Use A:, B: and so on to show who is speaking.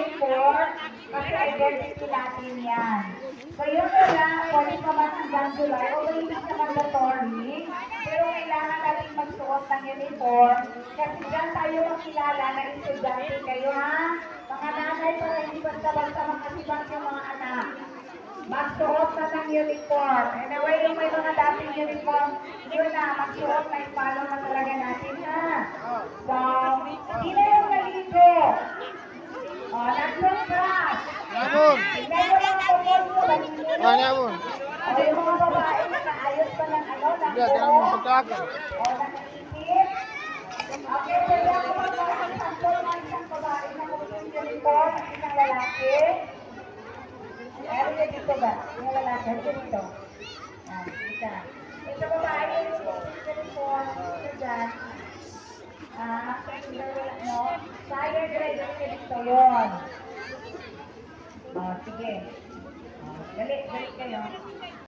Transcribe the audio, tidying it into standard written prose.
A: uniform kasi identity natin yan. So yun wala, pwede pa man hanggang July, although hindi siya mandatory, pero kailangan natin magsuot ng uniform kasi dyan tayo makilala na estudyante kayo ha. Mga nanay para hindi basta-basta makasibang yung mga anak. Magsuot na ng uniform. Anyway, yung may mga dating uniform, yun na, magsuot na ipalo na talaga natin ha. So, hindi na yung naligo. O, nag-class.
B: Nabon.
A: Tingnan mo lang ako po, naligo.
B: Nabon.
A: O, yung mga babae na naayos pa ng ano, ng
B: Iya, jangan
A: buhok.
B: pagkakan.
A: O, nakaisip. Okay, pwede ako magpapasangkol ng isang babae na kung yung uniform at isang lalaki. Ay, dito ba? Yung lalaki, dito. Yan, isa. Ito babae, yung uniform, dito dyan. No? Higher grade yung dito yun. O, sige. O, dali kayo.